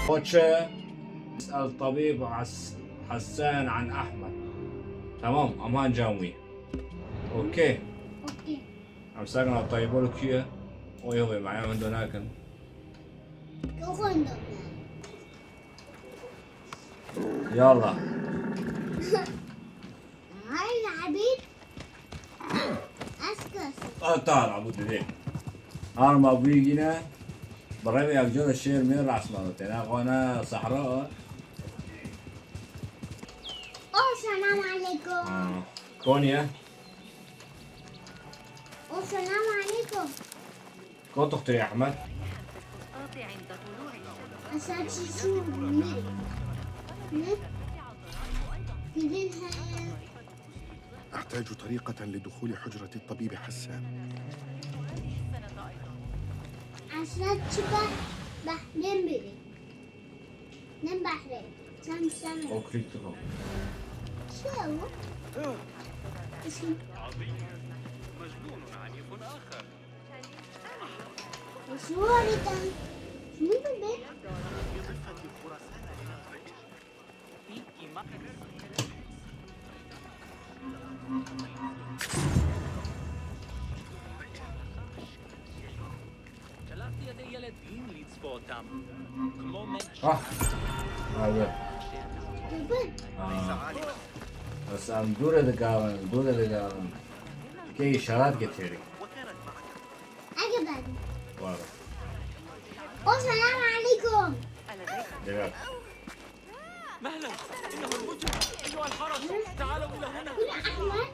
كوتشا اسأل طبيب حسان عن أحمد. تمام أمان جاومي. أوكي. اوكي. عم ساقنا طيبوا لك إياه ويهوي معي من دوناكن. كوخندو. يلا. هاي العبيد. اسكس. تعال عبود ليه. أنا ما بيجينا بريمي يجون الشير من رأس مرتين أنا صحراء. السلام عليكم. كونيا. السلام عليكم. كنت أختي يا أحمد. أساتي شو مني. أحتاج طريقة لدخول حجرة الطبيب حسان. أساتي نمبري. نمبري. سام سام. أوكي تمام. شو؟ اسم. مجنون عنيف آخر. شو هذا؟ شو البيت؟ هذا. البيت. بس أنا دولة دقارن كي إشارات كتيري. أجبن. واضح. السلام عليكم. دقار. مهلا، إنه المجرم. أيها الحرس، تعالوا إلى هنا. كل أحمد.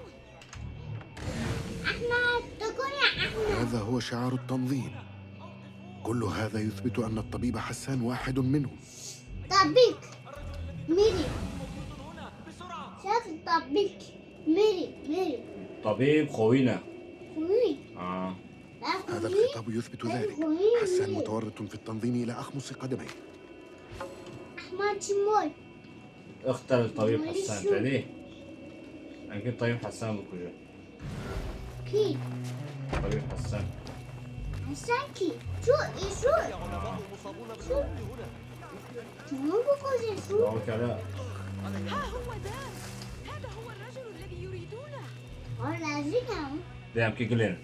أحمد تقول يا أحمد. هذا هو شعار التنظيم. كل هذا يثبت أن الطبيب حسان واحد منهم. طبيك. ميري. شاف طبيك. ميري. طبيب خوينا. خوي. هذا الخطاب يثبت ذلك. حسان متورط في التنظيم إلى أخمص قدميه. أحمد شمول. اختار الطبيب حسان تعليه. أكيد طبيب حسان بكوجا. كي. طبيب حسان. حسانكي. شو. مو بقول شو. لو كذا. ها هو هذا هو الرجل الذي يريدونه. ولا زينه. دام كي قلنا.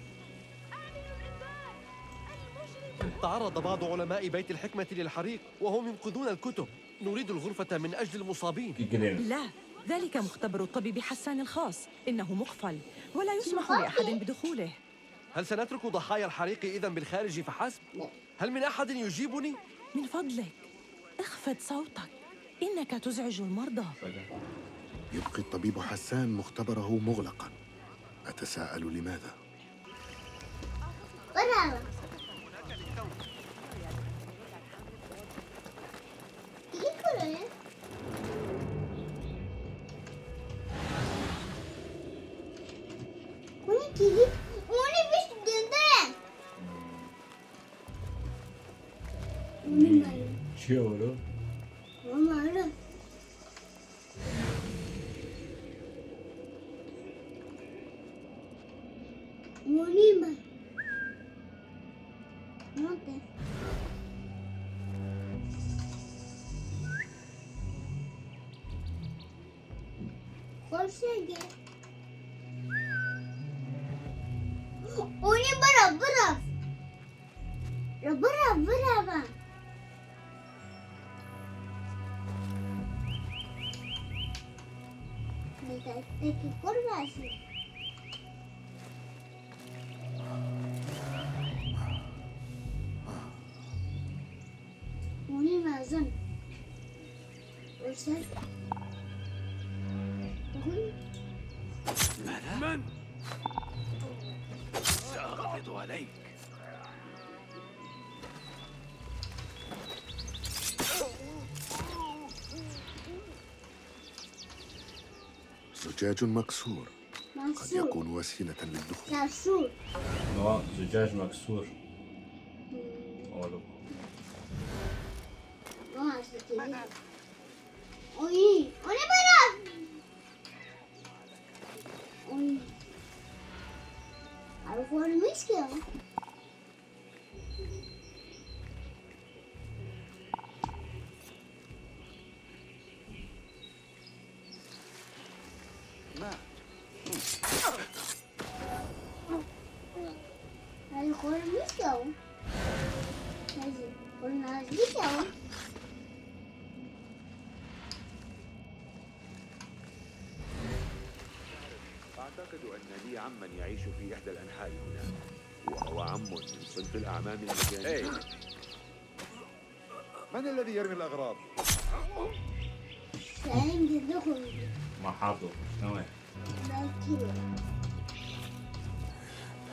تعرض بعض علماء بيت الحكمة للحريق وهم ينقذون الكتب. نريد الغرفة من أجل المصابين. كي قلنا. لا، ذلك مختبر الطبيب حسان الخاص. إنه مقفل ولا يسمح لأحد بدخوله. هل سنترك ضحايا الحريق إذن بالخارج فحسب؟ هل من أحد يجيبني؟ من فضلك اخفض صوتك، إنك تزعج المرضى. يبقي الطبيب حسان مختبره مغلقا. أتساءل لماذا؟ برافو. يكره. وني بيش دندن. شو ولو؟ وما Monima. Monte. Consegue. Oni baraf. Baraf. Te que curva así. Monima zan. Ursak. من؟ سأقبض عليك. زجاج مكسور. قد يكون وسيلة للدخول. مكسور. زجاج مكسور. أولو. Oye, ¡ole para! Oye. عرفوا المشكلة. الخور مش جو هذه قلنا دي جو أعتقد أن لي عماً يعيش في إحدى الأنحاء هنا، وهو عم من صنف الأعمام المجانين. من الذي يرمي الأغراض؟ سلام جدكم ما حافظه شنو هي؟ باكيرو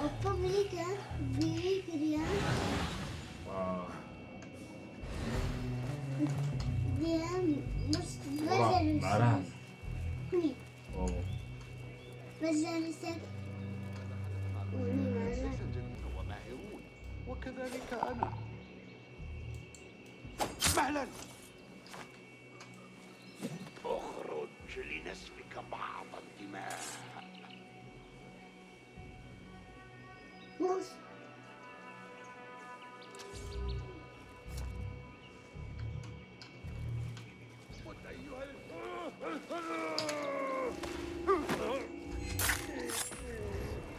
أوبا بيكريا واو دي مش واو بعرف هني واو بزر وماهرون، وكذلك أنا. مهلا، اخرج لنسفك بعض الدماء. موس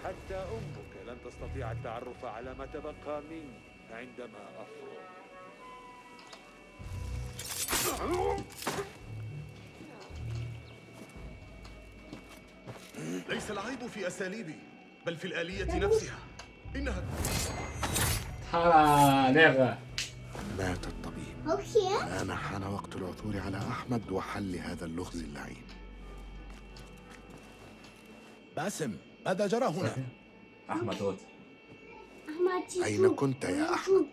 حتى أمك لن تستطيع التعرف على ما تبقى مني عندما أفرغ. ليس العيب في أساليبي بل في الآلية نفسها. إنها حرا نغة مات الطبيب. أوكي الآن حان وقت العثور على أحمد وحل هذا اللغز اللعين. باسم، ماذا جرى هنا؟ أحمد هوت أحمد تيتو أين كنت يا أحمد؟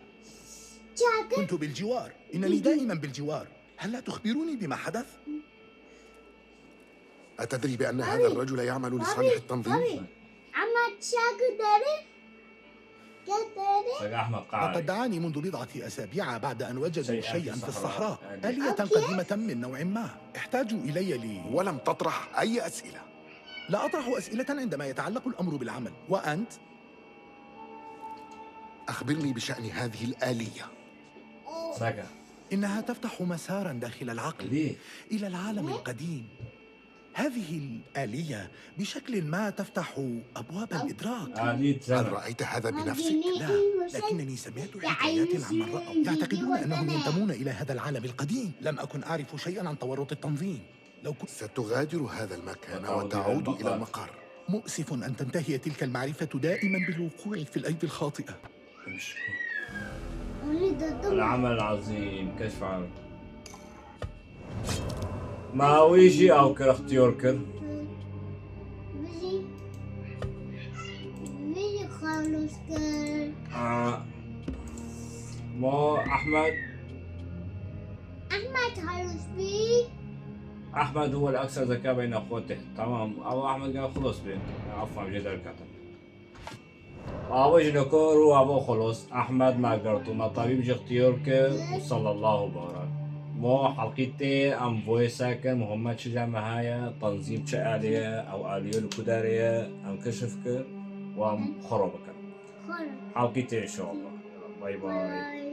جاكر كنت بالجوار، إنني دائما بالجوار. هل لا تخبروني بما حدث؟ أتدري بأن هذا الرجل يعمل لصالح التنظيم؟ أحمد شاكر داري كداري سجى أحمد لقد قاعد دعاني منذ بضعة أسابيع بعد أن وجدوا شيئاً شيئا في في الصحراء. الصحراء، آلية قديمة من نوع ما. احتاجوا إلي ولم تطرح أي أسئلة. لا أطرح أسئلة عندما يتعلق الأمر بالعمل. وأنت؟ أخبرني بشأن هذه الآلية. سجى إنها تفتح مسارا داخل العقل ليه؟ إلى العالم القديم. هذه الآلية بشكل ما تفتح أبواب الإدراك. آلية هل زمن رأيت هذا بنفسك؟ لا، لكنني سمعت حكايات عمن رأوا يعتقدون أنهم ينتمون إلى هذا العالم القديم. لم أكن أعرف شيئا عن تورط التنظيم. لو كنت ستغادر هذا المكان وتعود وتعود إلى إلى المقر. مؤسف أن تنتهي تلك المعرفة دائما بالوقوع في الأيدي الخاطئة. العمل العظيم كشف عن ماويجي أو كرختيوركر بيجي خالص كر مو أحمد خالص بي أحمد هو الأكثر ذكاء بين أخوته. تمام. أبو أحمد قال خلص بين عفوا جدا الكاتب أبو نكور وأبو خلص أحمد ما قرطو ما طبيب جختيوركر وصلى الله وبارك مو حلقيتي أم فويساكر مهمة شجاع مهاية تنظيم شآلية أو آلية الكدارية أم كشفكر وأم خربكر خالص حلقيتي إن شاء الله. باي باي.